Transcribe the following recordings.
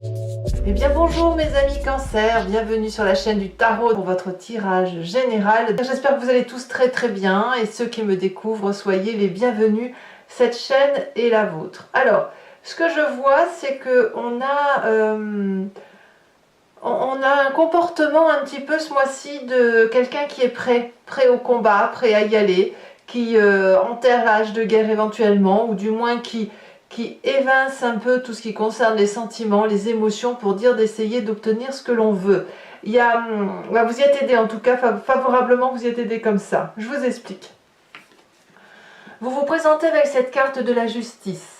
Eh bien bonjour mes amis Cancer, bienvenue sur la chaîne du tarot pour votre tirage général. J'espère que vous allez tous très bien et ceux qui me découvrent, soyez les bienvenus. Cette chaîne est la vôtre. Alors, ce que je vois, c'est que on a un comportement un petit peu ce mois-ci de quelqu'un qui est prêt au combat, prêt à y aller, qui enterre l'âge de guerre éventuellement, ou du moins qui évince un peu tout ce qui concerne les sentiments, les émotions, pour dire d'essayer d'obtenir ce que l'on veut. Vous y êtes aidé en tout cas, favorablement vous y êtes aidé comme ça. Je vous explique. Vous vous présentez avec cette carte de la justice.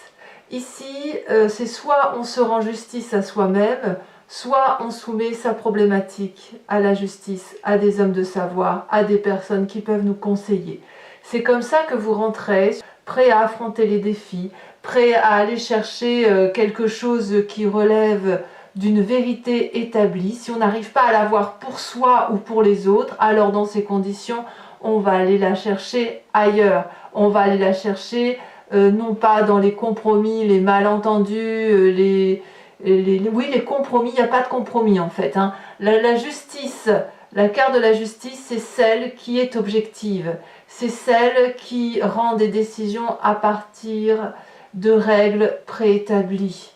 Ici, c'est soit on se rend justice à soi-même, soit on soumet sa problématique à la justice, à des hommes de savoir, à des personnes qui peuvent nous conseiller. C'est comme ça que vous rentrez, prêt à affronter les défis, prêt à aller chercher quelque chose qui relève d'une vérité établie. Si on n'arrive pas à la voir pour soi ou pour les autres, alors dans ces conditions, on va aller la chercher ailleurs. On va aller la chercher non pas dans les compromis, les malentendus, les compromis, il n'y a pas de compromis en fait. La justice, la carte de la justice, c'est celle qui est objective. C'est celle qui rend des décisions à partir de règles préétablies,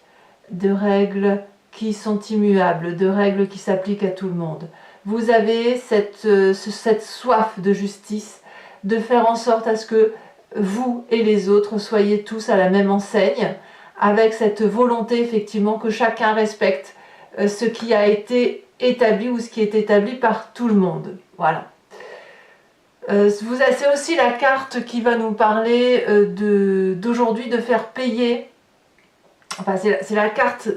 de règles qui sont immuables, de règles qui s'appliquent à tout le monde. Vous avez cette soif de justice, de faire en sorte à ce que vous et les autres soyez tous à la même enseigne, avec cette volonté effectivement que chacun respecte ce qui a été établi ou ce qui est établi par tout le monde. Voilà. C'est aussi la carte qui va nous parler d'aujourd'hui de faire payer. Enfin, c'est la carte,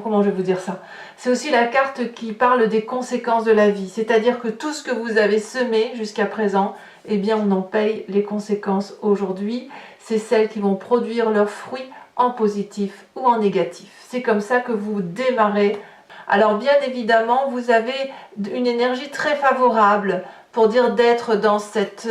comment je vais vous dire ça? C'est aussi la carte qui parle des conséquences de la vie. C'est-à-dire que tout ce que vous avez semé jusqu'à présent, eh bien on en paye les conséquences aujourd'hui. C'est celles qui vont produire leurs fruits en positif ou en négatif. C'est comme ça que vous démarrez. Alors bien évidemment, vous avez une énergie très favorable pour dire d'être dans cette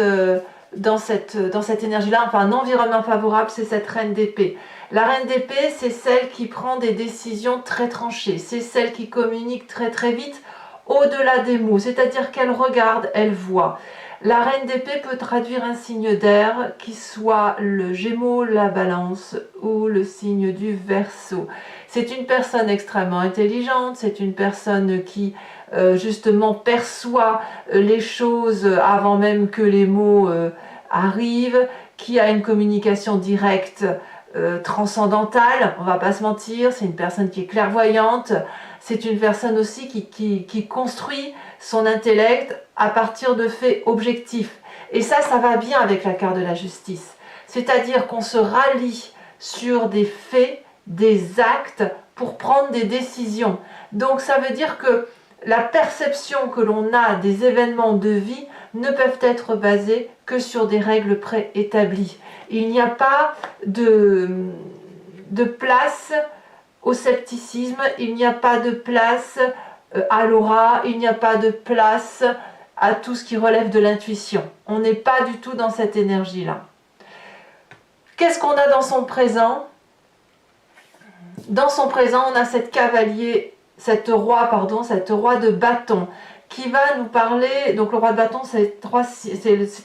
énergie-là, enfin un environnement favorable, c'est cette reine d'épée. La reine d'épée, c'est celle qui prend des décisions très tranchées, c'est celle qui communique très vite au-delà des mots, c'est-à-dire qu'elle regarde, elle voit. La reine d'épée peut traduire un signe d'air qui soit le Gémeaux, la Balance ou le signe du Verseau. C'est une personne extrêmement intelligente, c'est une personne qui justement perçoit les choses avant même que les mots arrivent, qui a une communication directe, transcendantale, on va pas se mentir, c'est une personne qui est clairvoyante, c'est une personne aussi qui construit son intellect à partir de faits objectifs. Et ça va bien avec la carte de la justice. C'est-à-dire qu'on se rallie sur des faits, des actes pour prendre des décisions. Donc ça veut dire que la perception que l'on a des événements de vie ne peuvent être basées que sur des règles préétablies. Il n'y a pas de place au scepticisme, il n'y a pas de place à l'aura, il n'y a pas de place à tout ce qui relève de l'intuition. On n'est pas du tout dans cette énergie-là. Qu'est-ce qu'on a dans son présent? Dans son présent, on a cette roi de bâton qui va nous parler. Donc le roi de bâton, c'est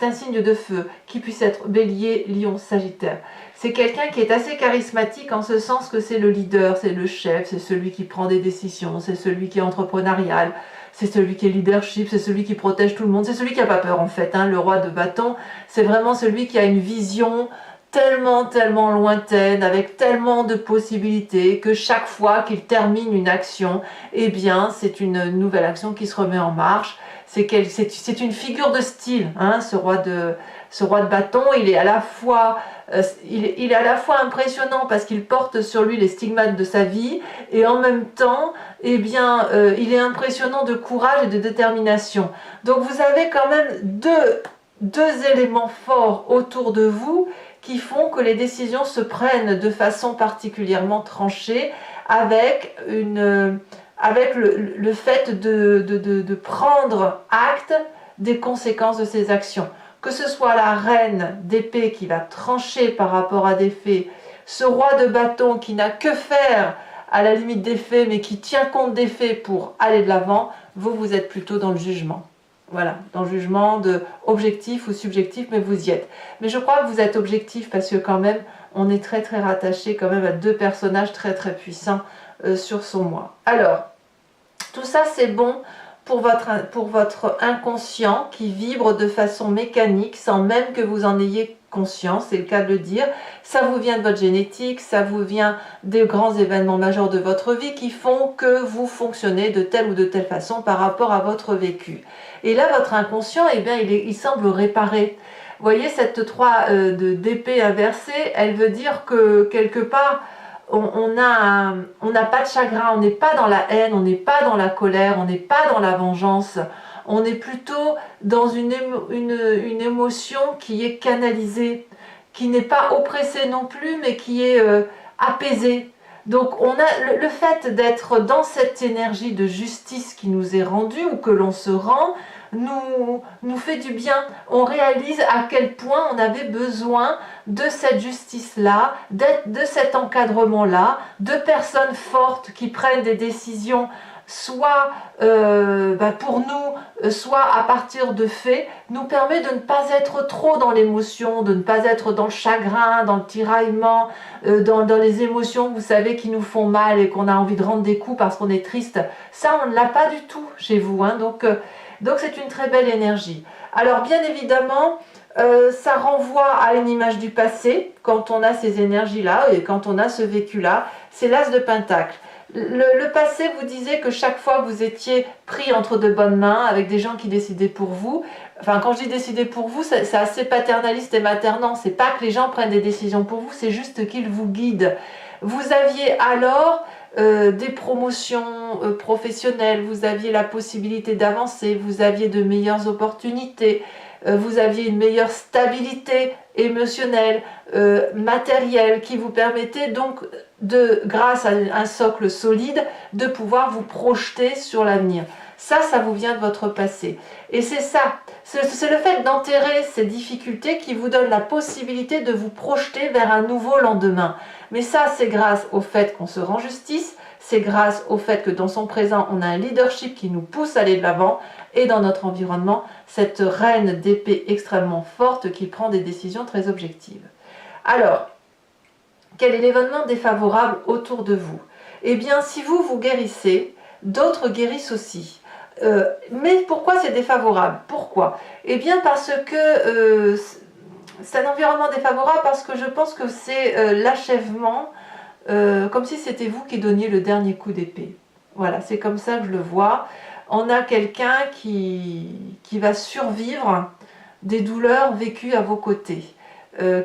un signe de feu qui puisse être bélier, lion, sagittaire. C'est quelqu'un qui est assez charismatique en ce sens que c'est le leader, c'est le chef, c'est celui qui prend des décisions, c'est celui qui est entrepreneurial, c'est celui qui est leadership, c'est celui qui protège tout le monde, c'est celui qui n'a pas peur en fait. Le roi de bâton, c'est vraiment celui qui a une vision tellement lointaine, avec tellement de possibilités, que chaque fois qu'il termine une action, eh bien c'est une nouvelle action qui se remet en marche. C'est une figure de style, ce roi de bâton. Il est à la fois impressionnant parce qu'il porte sur lui les stigmates de sa vie, et en même temps, il est impressionnant de courage et de détermination. Donc vous avez quand même deux éléments forts autour de vous qui font que les décisions se prennent de façon particulièrement tranchée, avec le fait de prendre acte des conséquences de ces actions. Que ce soit la reine d'épée qui va trancher par rapport à des faits, ce roi de bâton qui n'a que faire à la limite des faits, mais qui tient compte des faits pour aller de l'avant, vous êtes plutôt dans le jugement. Voilà, dans le jugement de objectif ou subjectif, mais vous y êtes. Mais je crois que vous êtes objectif parce que quand même, on est très très rattaché quand même à deux personnages très très puissants sur son moi. Alors, tout ça c'est bon pour votre inconscient qui vibre de façon mécanique sans même que vous en ayez conscience, c'est le cas de le dire. Ça vous vient de votre génétique, ça vous vient des grands événements majeurs de votre vie qui font que vous fonctionnez de telle ou de telle façon par rapport à votre vécu. Et là, votre inconscient, eh bien, il semble réparé. Vous voyez, cette 3 d'épée inversée, elle veut dire que quelque part, on n'a pas de chagrin, on n'est pas dans la haine, on n'est pas dans la colère, on n'est pas dans la vengeance, on est plutôt dans une émotion qui est canalisée, qui n'est pas oppressée non plus, mais qui est apaisée. Donc on a le fait d'être dans cette énergie de justice qui nous est rendue ou que l'on se rend, nous fait du bien. On réalise à quel point on avait besoin de cette justice-là, de cet encadrement-là, de personnes fortes qui prennent des décisions soit pour nous, soit à partir de faits, nous permet de ne pas être trop dans l'émotion, de ne pas être dans le chagrin, dans le tiraillement, dans les émotions, vous savez, qui nous font mal et qu'on a envie de rendre des coups parce qu'on est triste. Ça, on ne l'a pas du tout chez vous, hein, donc c'est une très belle énergie. Alors bien évidemment, ça renvoie à une image du passé, quand on a ces énergies-là et quand on a ce vécu-là, c'est l'as de Pentacle. Le passé vous disait que chaque fois que vous étiez pris entre de bonnes mains avec des gens qui décidaient pour vous, enfin quand je dis décider pour vous, c'est assez paternaliste et maternant, c'est pas que les gens prennent des décisions pour vous, c'est juste qu'ils vous guident. Vous aviez alors des promotions professionnelles, vous aviez la possibilité d'avancer, vous aviez de meilleures opportunités, vous aviez une meilleure stabilité émotionnelle, matérielle, qui vous permettait donc, grâce à un socle solide, de pouvoir vous projeter sur l'avenir. Ça vous vient de votre passé. Et c'est ça, c'est le fait d'enterrer ces difficultés qui vous donne la possibilité de vous projeter vers un nouveau lendemain. Mais ça, c'est grâce au fait qu'on se rend justice, c'est grâce au fait que dans son présent, on a un leadership qui nous pousse à aller de l'avant, et dans notre environnement, cette reine d'épée extrêmement forte qui prend des décisions très objectives. Alors, quel est l'événement défavorable autour de vous? Eh bien, si vous guérissez, d'autres guérissent aussi. Mais pourquoi c'est défavorable? Pourquoi? Eh bien, parce que c'est un environnement défavorable, parce que je pense que c'est l'achèvement, comme si c'était vous qui donniez le dernier coup d'épée. Voilà, c'est comme ça que je le vois. On a quelqu'un qui va survivre des douleurs vécues à vos côtés,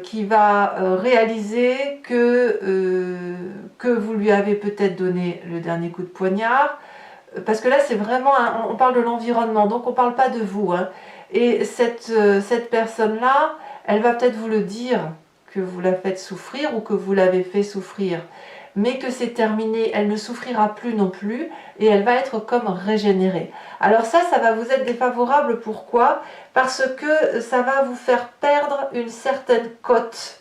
qui va réaliser que vous lui avez peut-être donné le dernier coup de poignard, parce que là c'est vraiment, on parle de l'environnement, donc on ne parle pas de vous, hein. Et cette personne-là, elle va peut-être vous le dire, que vous la faites souffrir ou que vous l'avez fait souffrir, mais que c'est terminé, elle ne souffrira plus non plus et elle va être comme régénérée. Alors ça va vous être défavorable, pourquoi? Parce que ça va vous faire perdre une certaine cote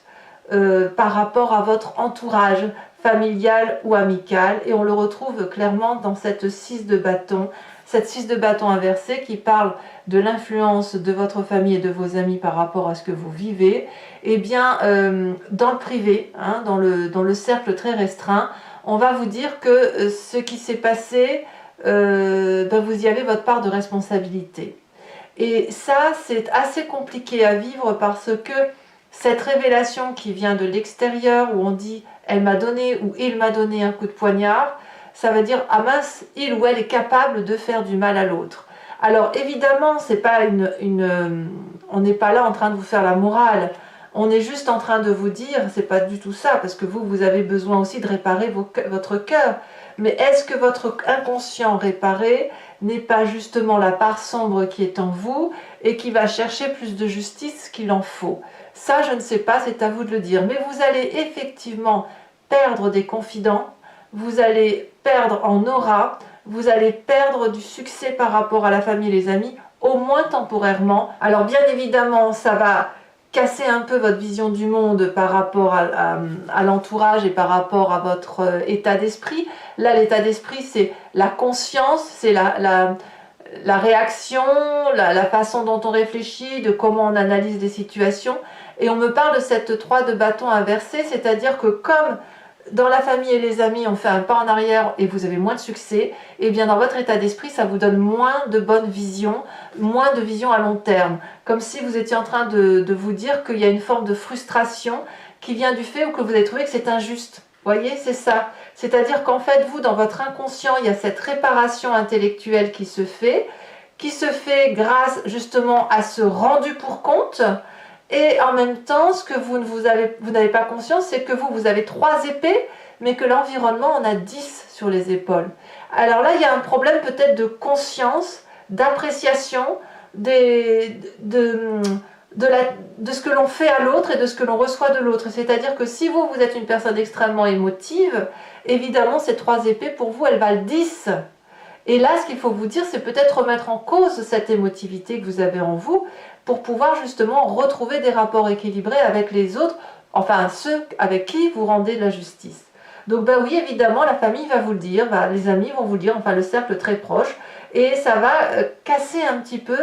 par rapport à votre entourage familial ou amical, et on le retrouve clairement dans cette 6 de bâton, cette 6 de bâton inversée qui parle de l'influence de votre famille et de vos amis par rapport à ce que vous vivez. Eh bien, dans le privé, hein, dans le cercle très restreint, on va vous dire que ce qui s'est passé, vous y avez votre part de responsabilité. Et ça, c'est assez compliqué à vivre, parce que cette révélation qui vient de l'extérieur, où on dit « elle m'a donné » ou « il m'a donné un coup de poignard », ça veut dire « ah mince, il ou elle est capable de faire du mal à l'autre ». Alors évidemment, c'est pas on n'est pas là en train de vous faire la morale, on est juste en train de vous dire, c'est pas du tout ça, parce que vous avez besoin aussi de réparer votre cœur. Mais est-ce que votre inconscient réparé n'est pas justement la part sombre qui est en vous et qui va chercher plus de justice qu'il en faut? Ça, je ne sais pas, c'est à vous de le dire. Mais vous allez effectivement perdre des confidents, vous allez perdre en aura, vous allez perdre du succès par rapport à la famille et les amis, au moins temporairement. Alors bien évidemment, ça va casser un peu votre vision du monde par rapport à l'entourage et par rapport à votre état d'esprit. Là, l'état d'esprit, c'est la conscience, c'est la réaction, la façon dont on réfléchit, de comment on analyse des situations. Et on me parle de cette 3 de bâton inversée, c'est-à-dire que comme dans la famille et les amis, on fait un pas en arrière et vous avez moins de succès, et bien dans votre état d'esprit, ça vous donne moins de bonne vision, moins de vision à long terme. Comme si vous étiez en train de vous dire qu'il y a une forme de frustration qui vient du fait ou que vous avez trouvé que c'est injuste. Vous voyez, c'est ça. C'est-à-dire qu'en fait, vous, dans votre inconscient, il y a cette réparation intellectuelle qui se fait grâce justement à ce rendu pour compte. Et en même temps, ce que vous n'avez pas conscience, c'est que vous avez 3 épées, mais que l'environnement en a 10 sur les épaules. Alors là, il y a un problème peut-être de conscience, d'appréciation de ce que l'on fait à l'autre et de ce que l'on reçoit de l'autre. C'est-à-dire que si vous êtes une personne extrêmement émotive, évidemment, ces 3 épées, pour vous, elles valent 10. Et là, ce qu'il faut vous dire, c'est peut-être remettre en cause cette émotivité que vous avez en vous pour pouvoir justement retrouver des rapports équilibrés avec les autres, enfin ceux avec qui vous rendez de la justice. Donc ben oui, évidemment, la famille va vous le dire, les amis vont vous le dire, enfin le cercle très proche, et ça va casser un petit peu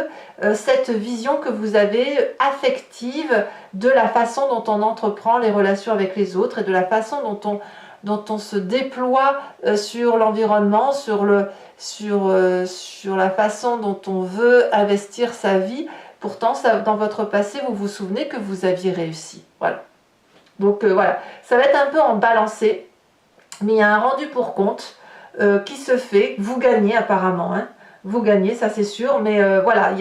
cette vision que vous avez affective de la façon dont on entreprend les relations avec les autres et de la façon dont on se déploie sur l'environnement, sur la façon dont on veut investir sa vie. Pourtant, dans votre passé, vous vous souvenez que vous aviez réussi. Voilà. Donc voilà, ça va être un peu en balancé, mais il y a un rendu pour compte qui se fait. Vous gagnez apparemment, hein. Vous gagnez, ça c'est sûr, mais voilà, il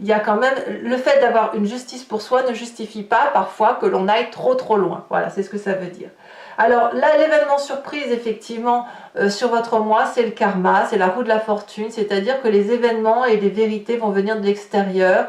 y a quand même le fait d'avoir une justice pour soi ne justifie pas parfois que l'on aille trop loin. Voilà, c'est ce que ça veut dire. Alors là, l'événement surprise, effectivement, sur votre mois, c'est le karma, c'est la roue de la fortune, c'est-à-dire que les événements et les vérités vont venir de l'extérieur,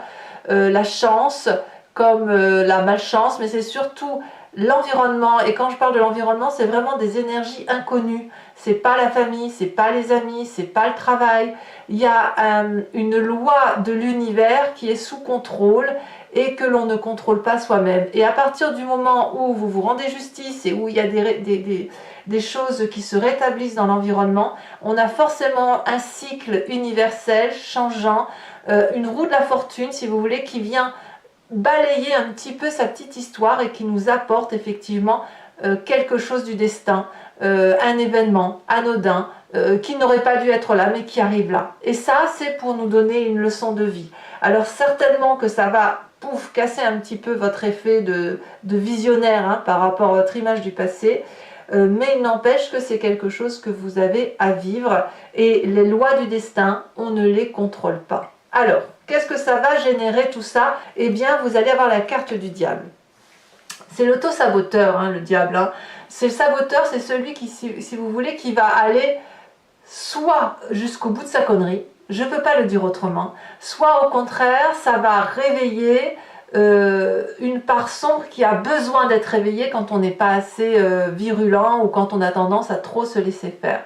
la chance comme la malchance, mais c'est surtout l'environnement. Et quand je parle de l'environnement, c'est vraiment des énergies inconnues. C'est pas la famille, c'est pas les amis, c'est pas le travail. Il y a une loi de l'univers qui est sous contrôle et que l'on ne contrôle pas soi-même. Et à partir du moment où vous vous rendez justice et où il y a des choses qui se rétablissent dans l'environnement, on a forcément un cycle universel, changeant, une roue de la fortune, si vous voulez, qui vient balayer un petit peu sa petite histoire et qui nous apporte effectivement quelque chose du destin, un événement anodin, qui n'aurait pas dû être là, mais qui arrive là. Et ça, c'est pour nous donner une leçon de vie. Alors certainement que ça va casser un petit peu votre effet de visionnaire hein, par rapport à votre image du passé, mais il n'empêche que c'est quelque chose que vous avez à vivre, et les lois du destin, on ne les contrôle pas. Alors, qu'est-ce que ça va générer tout ça? Eh bien, vous allez avoir la carte du diable. C'est l'auto-saboteur, hein, le diable. Hein. C'est le saboteur, c'est celui qui, si vous voulez, qui va aller soit jusqu'au bout de sa connerie, je ne peux pas le dire autrement, soit au contraire, ça va réveiller une part sombre qui a besoin d'être réveillée quand on n'est pas assez virulent ou quand on a tendance à trop se laisser faire.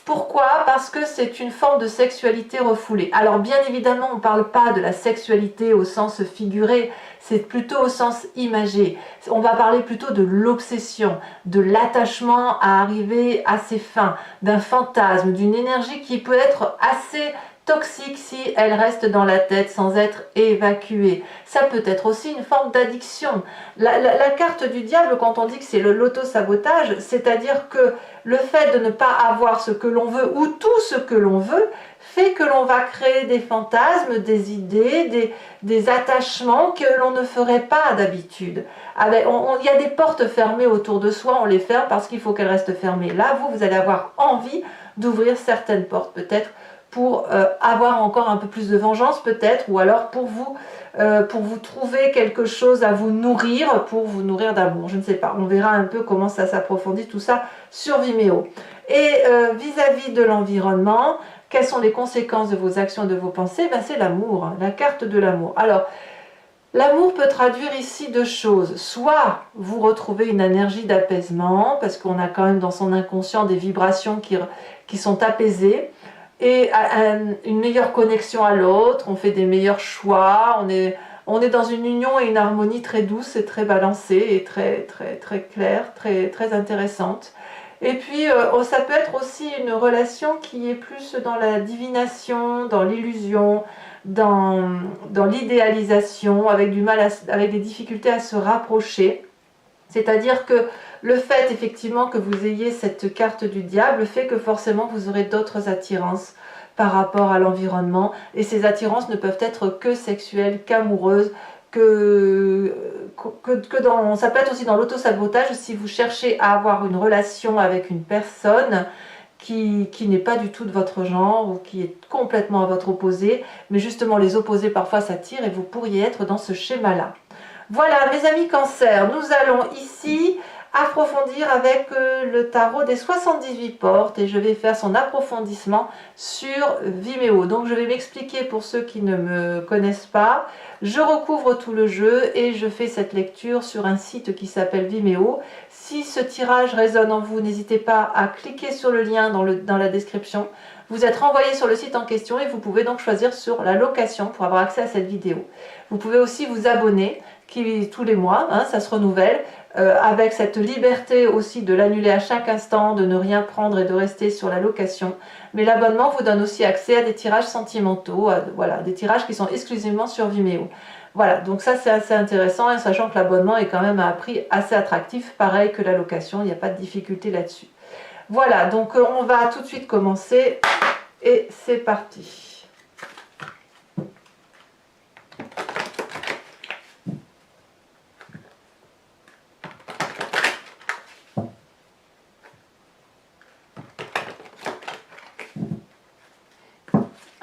Pourquoi? Parce que c'est une forme de sexualité refoulée. Alors bien évidemment, on ne parle pas de la sexualité au sens figuré, c'est plutôt au sens imagé. On va parler plutôt de l'obsession, de l'attachement à arriver à ses fins, d'un fantasme, d'une énergie qui peut être assez toxique si elle reste dans la tête sans être évacuée. Ça peut être aussi une forme d'addiction. La carte du diable, quand on dit que c'est l'auto-sabotage, c'est-à-dire que le fait de ne pas avoir ce que l'on veut ou tout ce que l'on veut fait que l'on va créer des fantasmes, des idées, des attachements que l'on ne ferait pas d'habitude. Il y a des portes fermées autour de soi, on les ferme parce qu'il faut qu'elles restent fermées. Là, vous allez avoir envie d'ouvrir certaines portes, peut-être pour avoir encore un peu plus de vengeance, peut-être, ou alors pour vous trouver quelque chose à vous nourrir, pour vous nourrir d'amour, je ne sais pas. On verra un peu comment ça s'approfondit, tout ça, sur Vimeo. Et vis-à-vis de l'environnement, quelles sont les conséquences de vos actions, de vos pensées? Ben, c'est l'amour, hein, la carte de l'amour. Alors, l'amour peut traduire ici deux choses. Soit vous retrouvez une énergie d'apaisement, parce qu'on a quand même dans son inconscient des vibrations qui sont apaisées, et une meilleure connexion à l'autre, on fait des meilleurs choix, On est dans une union et une harmonie très douce et très balancée et très, très, très claire, très, très intéressante. Et puis, ça peut être aussi une relation qui est plus dans la divination, dans l'illusion, dans l'idéalisation, avec avec des difficultés à se rapprocher. C'est-à-dire que le fait effectivement que vous ayez cette carte du diable fait que forcément vous aurez d'autres attirances par rapport à l'environnement. Et ces attirances ne peuvent être que sexuelles, qu'amoureuses, ça peut être aussi dans l'autosabotage si vous cherchez à avoir une relation avec une personne qui n'est pas du tout de votre genre ou qui est complètement à votre opposé, mais justement les opposés parfois s'attirent et vous pourriez être dans ce schéma-là. Voilà mes amis Cancer, nous allons ici approfondir avec le tarot des 78 portes et je vais faire son approfondissement sur Vimeo. Donc je vais m'expliquer pour ceux qui ne me connaissent pas. Je recouvre tout le jeu et je fais cette lecture sur un site qui s'appelle Vimeo. Si ce tirage résonne en vous, n'hésitez pas à cliquer sur le lien dans la description. Vous êtes renvoyé sur le site en question et vous pouvez donc choisir sur la location pour avoir accès à cette vidéo. Vous pouvez aussi vous abonner tous les mois, hein, ça se renouvelle, avec cette liberté aussi de l'annuler à chaque instant, de ne rien prendre et de rester sur la location. Mais l'abonnement vous donne aussi accès à des tirages sentimentaux, voilà, des tirages qui sont exclusivement sur Vimeo. Voilà, donc ça c'est assez intéressant, hein, sachant que l'abonnement est quand même à un prix assez attractif, pareil que la location, il n'y a pas de difficulté là-dessus. Voilà, donc on va tout de suite commencer et c'est parti.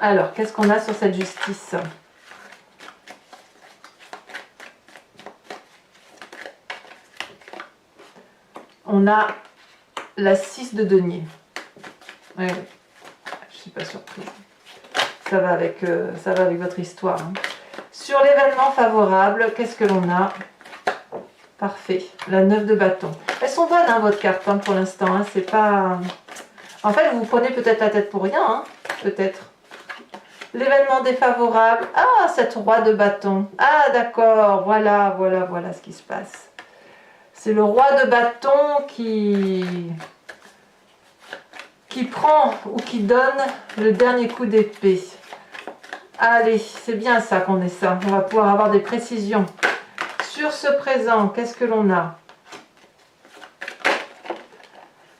Alors, qu'est-ce qu'on a sur cette justice? On a la 6 de denier. Ouais, je ne suis pas surprise. Ça va avec votre histoire. Hein. Sur l'événement favorable, qu'est-ce que l'on a? Parfait. La 9 de bâton. Elles sont bonnes, hein, votre carte, hein, pour l'instant. Hein, c'est pas... En fait, vous prenez peut-être la tête pour rien. Hein, peut-être. L'événement défavorable. Ah, cette roi de bâton. Ah, d'accord. Voilà ce qui se passe. C'est le roi de bâton qui prend ou qui donne le dernier coup d'épée. Allez, c'est bien ça qu'on est ça. On va pouvoir avoir des précisions. Sur ce présent, qu'est-ce que l'on a?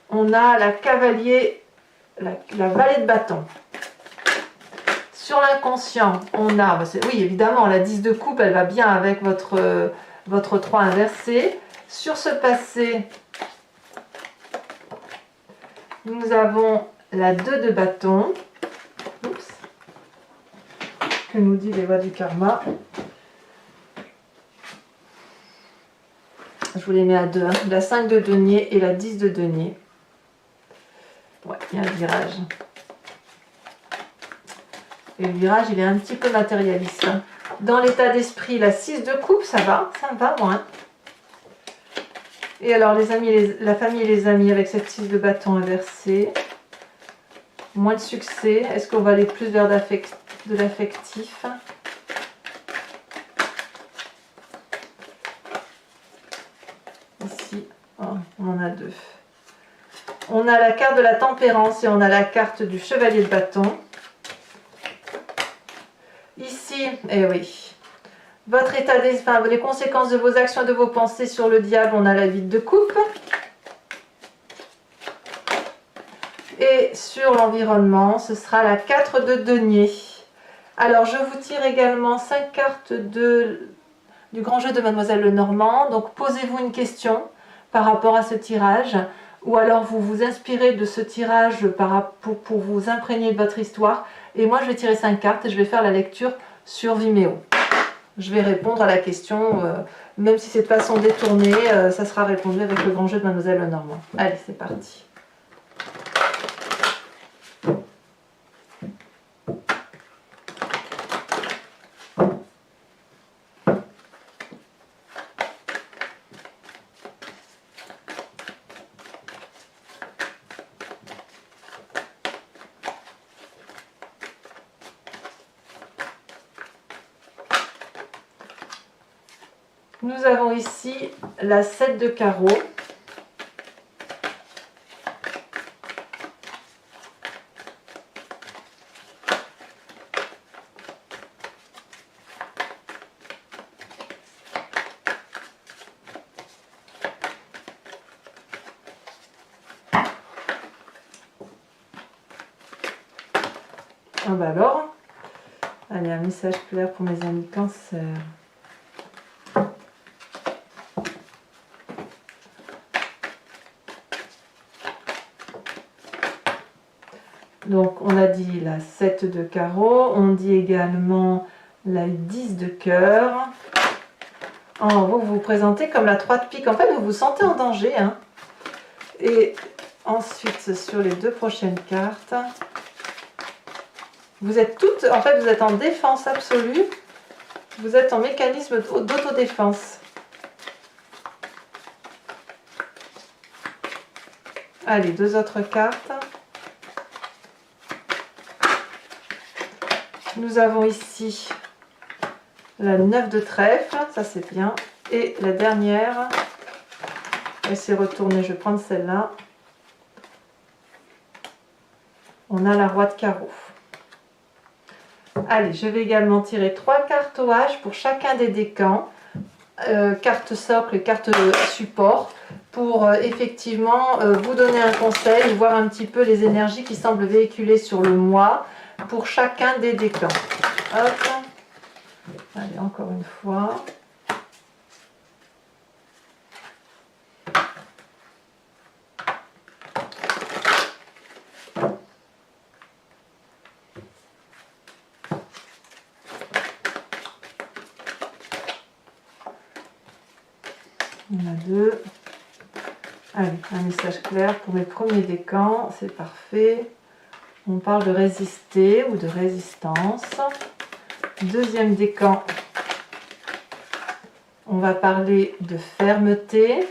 On a la cavalier, la vallée de bâton. Sur l'inconscient, on a, oui évidemment, la 10 de coupe, elle va bien avec votre 3 inversé. Sur ce passé, nous avons la 2 de bâton. Oups. Que nous dit les lois du karma? Je vous les mets à 2. Hein. La 5 de denier et la 10 de denier. Ouais, il y a un virage. Et le virage, il est un petit peu matérialiste. Hein. Dans l'état d'esprit, la 6 de coupe, ça me va moins. Et alors, les amis, la famille et les amis avec cette 6 de bâton inversée. Moins de succès. Est-ce qu'on va aller plus vers de l'affectif? Ici, oh, on en a 2. On a la carte de la tempérance et on a la carte du chevalier de bâton. Ici, eh oui, votre état d'esprit, les conséquences de vos actions et de vos pensées sur le diable, on a la 8 de coupe. Et sur l'environnement, ce sera la 4 de denier. Alors, je vous tire également 5 cartes du grand jeu de Mademoiselle Lenormand. Donc, posez-vous une question par rapport à ce tirage. Ou alors, vous vous inspirez de ce tirage pour vous imprégner de votre histoire. Et moi, je vais tirer 5 cartes et je vais faire la lecture sur Vimeo. Je vais répondre à la question, même si c'est de façon détournée, ça sera répondu avec le grand jeu de Mademoiselle Lenormand. Allez, c'est parti. Nous avons ici la 7 de carreau. Ah bah alors, allez, un message clair pour mes amis Cancer. Donc on a dit la 7 de carreau, on dit également la 10 de cœur. Oh, vous vous présentez comme la 3 de pique, en fait vous vous sentez en danger. Hein. Et ensuite sur les deux prochaines cartes, vous êtes toutes, en fait vous êtes en défense absolue, vous êtes en mécanisme d'autodéfense. Allez, deux autres cartes. Nous avons ici la 9 de trèfle, ça c'est bien. Et la dernière, elle s'est retournée, je vais prendre celle-là. On a la roi de carreau. Allez, je vais également tirer 3 cartes au H pour chacun des décans. Carte socle, carte support, pour effectivement vous donner un conseil, voir un petit peu les énergies qui semblent véhiculer sur le mois pour chacun des décans. Hop. Allez, encore une fois. On a deux. Allez, un message clair pour mes premiers décans, c'est parfait. On parle de résister ou de résistance. Deuxième décan, on va parler de fermeté.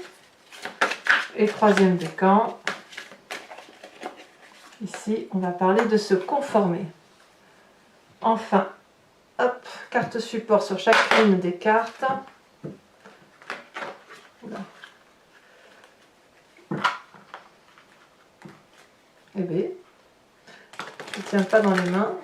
Et troisième décan, ici, on va parler de se conformer. Enfin, hop, carte support sur chacune des cartes. Eh bien, je ne tiens pas dans les mains.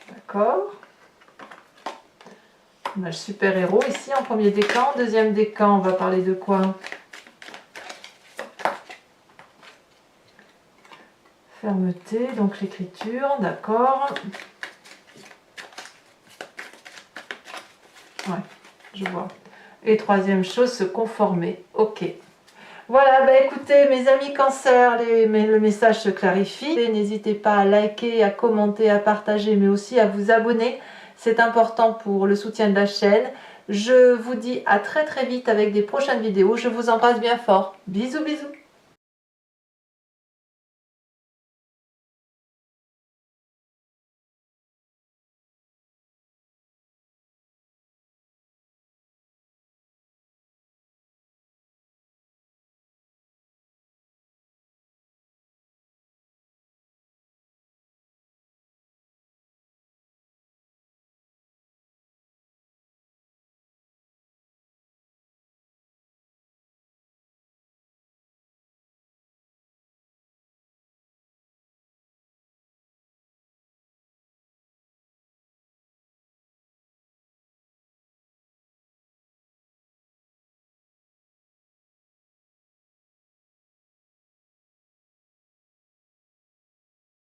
D'accord. On a le super-héros ici en premier décan. Deuxième décan, on va parler de quoi? Fermeté, donc l'écriture, d'accord. Ouais, je vois. Et troisième chose, se conformer. Ok. Voilà, bah écoutez, mes amis Cancer, le message se clarifie. N'hésitez pas à liker, à commenter, à partager, mais aussi à vous abonner. C'est important pour le soutien de la chaîne. Je vous dis à très très vite avec des prochaines vidéos. Je vous embrasse bien fort. Bisous bisous.